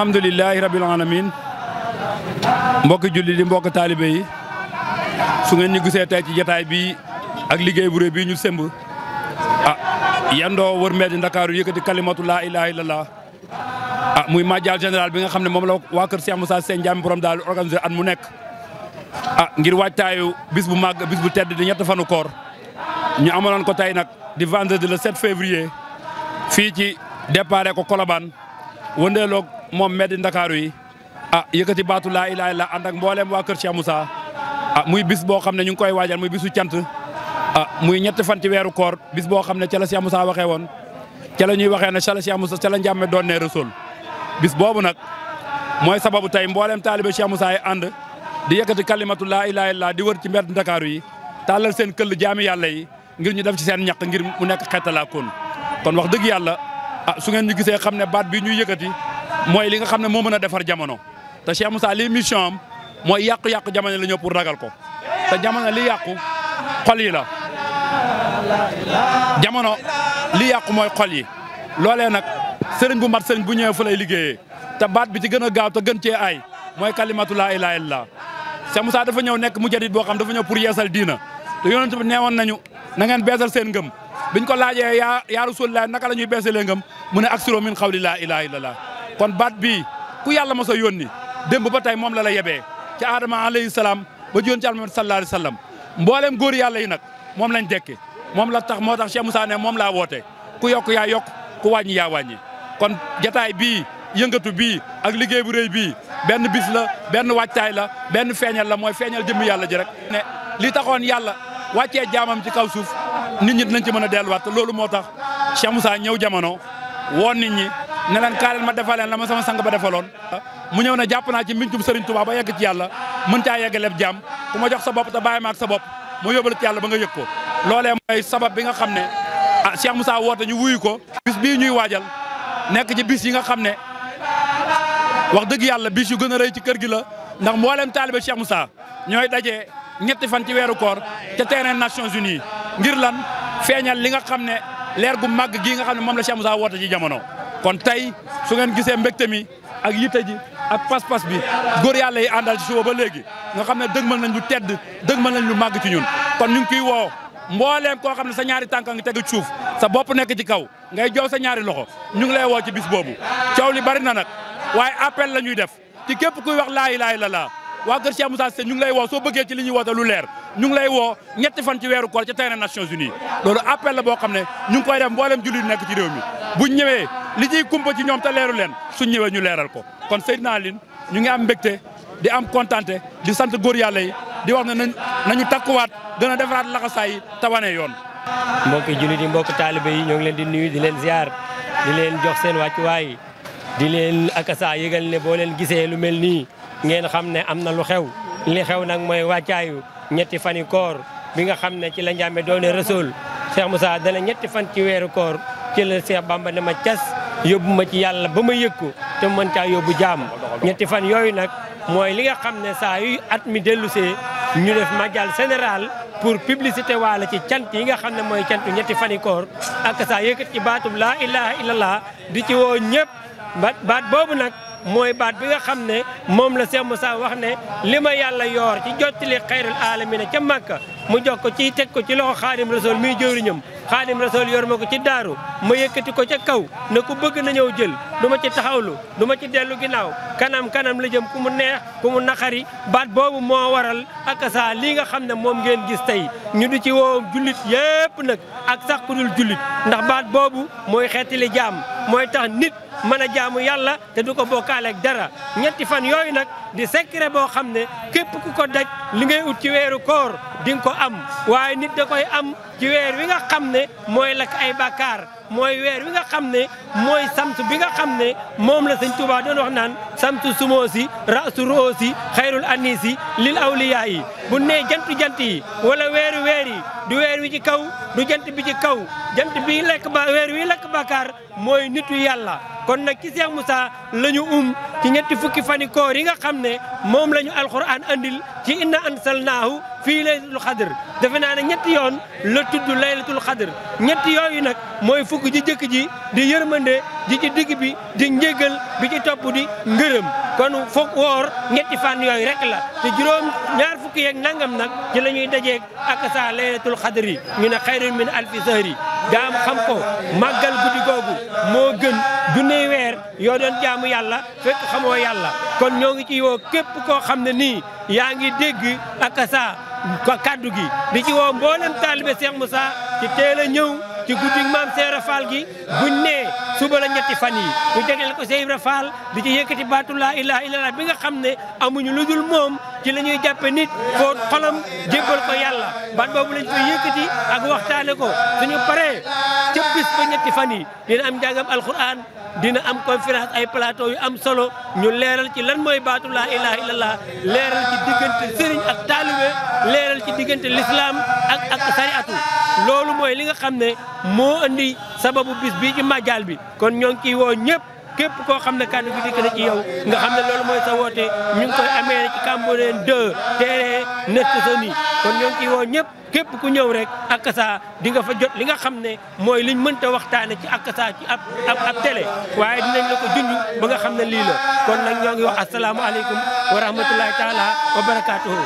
alhamdulillahi rabbil alamin mbokki julli di mbokk taalibe yi su ngeen ñu gisee tey ci jotaay bi ak liggéey bu rëy bii ñu semb yandoo wër mbedd Ndakaaru yëkkati kalimatu laa ilaaha illallah muy màjjal général bi nga xam ne moom la waa kër Cheikh Moussa Sène Ndiamé borom daal organisé at mu nekk ngir waajtaayu bis bu màgg bis bu tedd di ñett fanu koor ñu amaloon ko tey nag di vendredi le 7 février fii ci déparé ko Colobane wëndeeloog moom mbedd Ndakaaru yi yëkkati baatu laa ilaaha illallah ànd ak mbooleem waa kër Cheikh Moussa muy bis boo xam ne ñu ngi koy waajal muy bisu cant muy ñetti fan ci weeru koor bis boo xam ne ca la Cheikh Moussa waxee woon ca la ñuy waxee ne ca la Cheikh Moussa ca la Ndiamé doon ne Rasul bis boobu nag mooy sababu tey mbooleem taalibe Cheikh Moussa yi ànd di yëkkati kalimatu laa ilaaha illallah di wër ci mbedd Ndakaaru yi tàllal seen këll jaami yàlla yi ngir ñu def ci seen ñaq ngir mu nekk xeetalaa kon wax dëgg yàlla su ngeen ñu gisee xam ne baat bi ñuy yëkkati mooy li nga xam ne moo mën a defar jamono te Cheikh Moussa li mission am mooy yàqu-yàqu jamono la ñëw pour ragal ko te jamono li yàqu xol yi la jamono li yàqu mooy xol yi loolee nag sëriñ bu mat sëriñ bu ñëwee fu lay liggéeyee te baat bi ci gën a gaaw te gën cee aay mooy kalimatu laa ilaaha illallah Cheikh Moussa dafa ñëw nekk mujaddid boo xam dafa ñëw pour yeesal diina te yonent bi neewoon nañu na ngeen beesal seen ngëm biñ ko laajee yaa Rasulullah naka la ñuy beesalee ngëm mu ne aksiru min xawli laa ilaaha illallah kon baat bii ku yàlla mos a yónni démb ba tey moom la yebee ci Adama alayhi salaam ba jóon ci Muhammad sallallahu alayhi wa sallam mboolem góor yàlla yi nag moom lañ dekki moom la tax moo tax Cheikh Moussa ne moom laa woote ku yokk yaa yokk ku wàññi yaa wàññi kon jataay bii yëngatu bii ak liggéey bu rëy bii benn bis la benn wàccaay la benn feeñal la mooy feeñal jëmmi yàlla ji rek ne li taxoon yàlla wàccee jaamam ci kaw suuf nit ñi dinañ ci mën a delluwaat te loolu moo tax Cheikh Moussa ñëw jamono woon nit ñi ne leen kaa leen ma defaleen la ma sama sang ba defaloon mu ñëw ne jàpp naa ci mbincum Serigne Touba ba yegg ci yàlla mën caa yegg leb jaam ku ma jox sa bopp te bàyyi ma ak sa bopp mu yóbbal ci yàlla ba nga yëg ko loolee mooy sabab bi nga xam ne Cheikh Moussa woote ñu wuyu ko bis bii ñuy waajal nekk ci bis yi nga xam ne wax dëgg yàlla bis yu gën a rëy ci kër gi la ndax mboolem taalibe Cheikh Moussa ñooy daje ñetti fan ci weeru koor ca terrain Nations Unies ngir lan feeñal li nga xam ne leer gu màgg gii nga xam ne moom la Cheikh Moussa woote ci jamono kon tey su ngeen gisee mbégte mi ak yitte ji ak pas-pas bi góor yàlla yi àndal ci suba ba léegi nga xam ne dëgmal nañ lu tedd dëgmal nañ lu màgg ci ñun kon ñu ngi kiy woo mbooleem koo xam ne sa ñaari tànk ngi tegu ci suuf sa bopp nekk ci kaw ngay joow sa ñaari loxo ñu ngi lay woo ci bis boobu coow li bari na nag waaye appel la ñuy def ci képp kuy wax laa ilaaha illallaah waa kër Cheikh Moussa Sène ñu ngi lay woo soo bëggee ci li ñuy woote lu leer ñu ngi lay woo ñetti fan ci weeru koor ca terrain Nations Unies loolu appel la boo xam ne ñu ngi koy def mbooleem jullit nekk ci réew mi buñ ñëwee li ciy kumpa ci ñoom te leeru leen suñ ñëwee ñu leeral ko kon Seydina Aline ñu ngi am mbégte di am kontante di sant góor yàlla yi di wax ne nañu takkuwaat gën a defaraat laxasaay yi te wane yoon mbokki jullit yi mbokki taalibe yi ñoo ngi leen di nuyu di leen ziar di leen jox seen wàccuwaay di leen akasa yëgal ne boo leen gisee lu mel nii ngeen xam ne am na lu xew li xew nag mooy wàccaayu ñetti fani koor bi nga xam ne ci la Ndiamé doone Rasul Cheikh Moussa dana ñetti fan ci weeru koor ci la Cheikh Bamba ne ma cas yóbbu ma ci yàlla ba ma yëg ko te mën caa yóbbu jaam ñetti fan yooyu nag mooy li nga xam ne saa yu at mi dellusee ñu def màjjal général pour publicité waala ci cant yi nga xam ne mooy cantu ñetti fani koor ak saa yëkkat ci baatub laa ilaha illallah di ci woo ñëpp baat boobu nag mooy baat bi nga xam ne moom la Cheikh Moussa wax ne li ma yàlla yoor ci jottali xayrul alamina ca Makka mu jox ko ci teg ko ci loxo Xaadim Rasul muy jëwriñam Xaadim Rasul yor ma ko ci daaru ma yëkkati ko ca kaw ne ku bëgg na ñëw jël du ma ci taxawlu du ma ci dellu ginnaaw kanam la jëm ku mu neex ku mu naqari baat boobu moo waral ak saa lii nga xam ne moom ngeen gis tey ñu di ci woo jullit yépp nag ak sax ku dul jullit ndax baat boobu mooy xeetali jaam mooy tax nit mën a jaamu yàlla te du ko bokkaaleeg dara ñetti fan yooyu nag di secret boo xam ne képp ku ko daj li ngay ut ci weeru koor di nga ko am waaye nit da koy am ci weer wi nga xam ne mooy lakk ay bàkkaar mooy weer wi nga xam ne mooy samtu bi nga xam ne moom la sëñ Touba doon wax naan samtu sumoosi rasu roosi xayrul anisi lil awliyaa yi bu nee jant yi wala weer yi du weer wi ci kaw du jant bi ci kaw jant bi lekk ba weer wi lekk bàkkaar mooy nitu yàlla kon nag ci Cheikh Moussa la ñu ci ñetti fukki fani koor yi nga xam ne moom la ñu alxuraan andil ci inna ansalnaahu fii laylatul xadr defe naa ne ñetti yoon la tudd laylatul xadr ñetti yooyu nag mooy fukk ji jëkk ji di yërmande ji ci digg bi di njégal bi ci topp di ngërëm kon foog woor ñetti fan yooyu rek la te juróom ñaar fukki yeeg nangam nag ci la ñuy dajeeg ak sa laylatul xadr yi ñu ne xayrun min alfi sahri daam xam ko màggal guddi googu moo gën junniy weer yoo doon jaamu yàlla fekk xamoo yàlla kon ñoo ngi ci woo képp koo xam ne nii yaa ngi dégg ak sa kaddu gi di ci woo mboolem taalibe Cheikh Moussa ci teel a ñëw ci guddi maam Seera Fall gi buñ nee suba la ñetti fan yi ñu jagleel ko Cheikh Ibra Fall di ci yëkkati baatu laa ilaaha illallah bi nga xam ne amuñu lu dul moom ci la ñuy jàppe nit foo xolam jébbal ko yàlla baat boobu lañ koy yëkkati ak waxtaane ko suñu paree ca bis ba ñetti fan yi dina am njàngam alquran dina am conférence ay plateau yu am solo ñu leeral ci lan mooy baatu laa ilaaha illallah leeral ci diggante sëriñ ak taalibe leeral ci diggante l'islam ak sariatu loolu mooy li nga xam ne moo andi sababu bis bii ci màjjal bi kon ñoo ngi ciy woo ñëpp képp koo xam ne kàddu gi dikk na ci yow nga xam ne loolu mooy sa woote ñu ngi koy amee ci Cambérène 2 terrain Nestasoni kon ñoo ngi ciy woo ñëpp képp ku ñëw rek akasa di nga fa jot li nga xam ne mooy liñ mënta waxtaane ci akasa ci ab télé waaye dinañ la ko junj ba nga xam ne lii la kon nag ñoo ngi wax asalaamualeykum wa rahmatullahi taala wa barakaatuhu.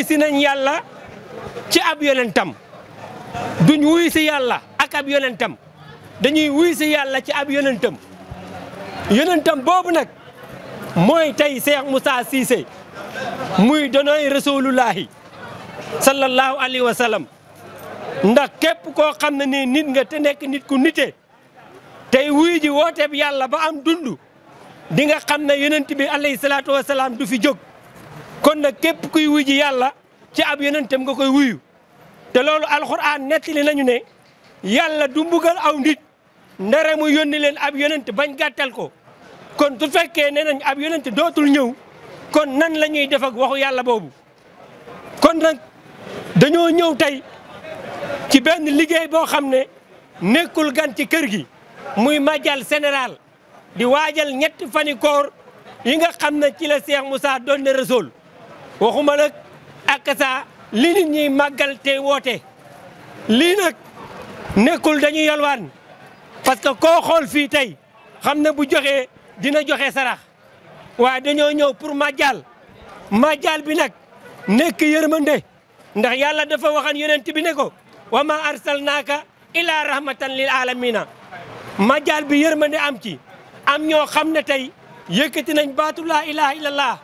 si nañ yàlla ci ab yonentam duñ wuy si yàlla ak ab yonentam dañuy wuy si yàlla ci ab yonentam yonentam boobu nag mooy tey Cheikh Moussa Cissé muy donoy rasulullahi sallallahu alayhi wa sallam ndax képp koo xam ne nii nit nga te nekk nit ku nite tey wuy ji wooteeb yàlla ba am dund di nga xam ne yonent bi alayhi salaatu wa salaam du fi jóg kon nag képp kuy wuy ji yàlla ci ab yonentam nga koy wuyu te loolu alxuraan nettali nañu ne yàlla du mbugal aw nit ndare mu yónni leen ab yonent bañ gàttal ko kon su fekkee ne nañ ab yonent dootul ñëw kon nan la ñuy def ak waxu yàlla boobu kon nag dañoo ñëw tey ci benn liggéey boo xam ne nekkul gan ci kër gi muy majal général di waajal ñetti fani koor yi nga xam ne ci la Cheikh Moussa doon ne Rasool waxuma nag ak saa li nit ñiy màggal te woote lii nag nekkul dañuy yalwaan parce que koo xool fii tey xam ne bu joxee dina joxe sarax waaye dañoo ñëw pour majal bi nag nekk yërmande ndax yàlla dafa waxan yonent bi ne ko wa ma arsalnaaka ila rahmatan lil alamina majal bi yërmande am ci am ñoo xam ne tey yëkkati nañ baatu laa ilaha illallah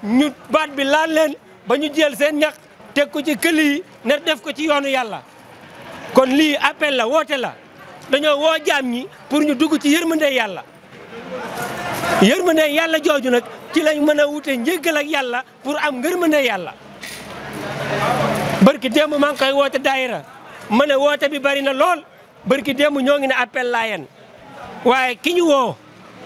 ñu baat bi laal leen ba ñu jël seen ñax teg ko ci këll yi ne def ko ci yoonu yàlla kon lii appel la woote la dañoo woo jaam ñi pour ñu dugg ci yërmande yàlla jooju nag ci lañ mën a wute njéggal ak yàlla pour am ngërmande yàlla. barki démb maa ngi koy woote daayira ma ne woote bi bari na lool barki démb ñoo ngi ne appel laayen waaye ki ñu woo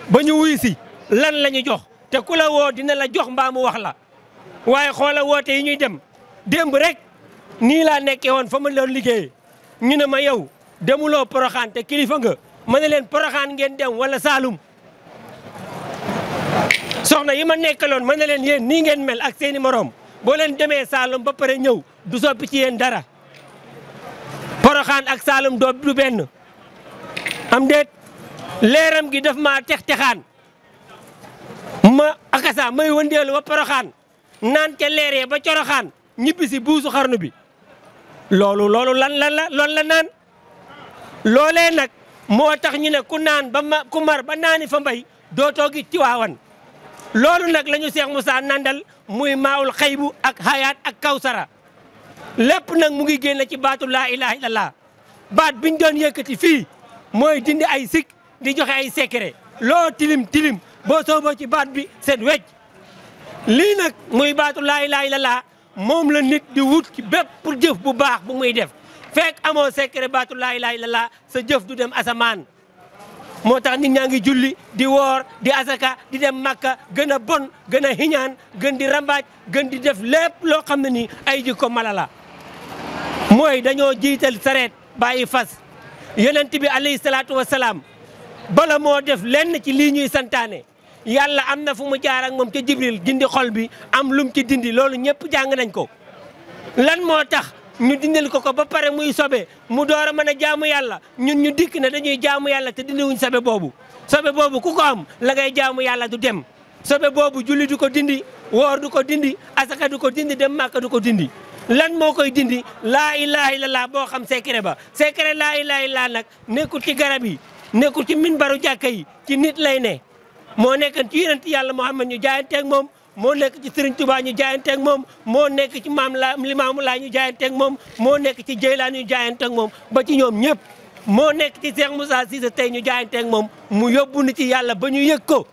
ba ñu wuy si lan la ñu jox te ku la woo dina la jox mbaa mu wax la waaye xoola woote yi ñuy dem démb rek nii laa nekkee woon fa ma doon liggéey ñu ne ma yow demuloo Poroxaan te kilifa nga ma ne leen Poroxaan ngeen dem wala Saalum soxna yi ma nekkaloon ma ne leen yéen nii ngeen mel ak seeni moroom boo leen demee Saalum ba pare ñëw du soppi ci yéen dara Poroxaan ak Saalum du benn am déet leeram gi daf maa texaan ma akasa may wëndeelu ba Poroxaan naan ca leeree ba Coroxaan ñibbi si buusu xarnu bi loolu lan la naan loolee nag moo tax ñu ne ku mar ba naani fa mbay dootoo gi Tiwaawan loolu nag la ñu Cheikh Moussa nandal muy maawul xaybu ak hayaat ak kawsara lépp nag mu ngi génn ci baatu laa ilaha illallah baat biñ doon yëkkati fii mooy dindi ay sik di joxe ay secret loo tilim boo sooboo ci baat bi set wecc lii nag muy baatu laa ilaha illallah moom la nit di wut ci bépp pour jëf bu baax bu muy def fekk amoo secret baatu laa ilaha illallah sa jëf du dem asamaan moo tax nit ñaa ngi julli di woor di asaka di dem makka gën a bon gën a hiñaan gën di rambaaj gën di def lépp loo xam ne ni ay jikko mala la mooy dañoo jiital sareet bàyyi fas yonent bi alayhi salaatu wasalaam bala moo def lenn ci lii ñuy santaane yàlla am na fu mu jaar ak moom ca Jibril dindi xol bi am lum ci dindi loolu ñëpp jàng nañ ko lan moo tax ñu dindil ko ba pare muy sobe mu door a mën a jaamu yàlla ñun ñu dikk ne dañuy jaamu yàlla te dindiwuñ sobe boobu ku ko am la ngay jaamu yàlla du dem sobe boobu julli du ko dindi woor du ko dindi asaka du ko dindi dem màkka du ko dindi lan moo koy dindi laa ilaha illallah boo xam secret ba secret laa ilaha illallah nag nekkul ci garab yi nekkul ci minbaru jàkka yi ci nit lay ne moo nekk ci yonent yàlla Muhammad ñu jaayanteeg moom moo nekk ci Serigne Touba ñu jaayanteeg moom moo nekk ci Limaamu Laay ñu jaayanteeg moom moo nekk ci Jeylaan ñu jaayanteeg moom ba ci ñoom ñëpp moo nekk ci Cheikh Moussa Cissé tey ñu jaayanteeg moom mu yóbbu ni ci yàlla ba ñu yëg ko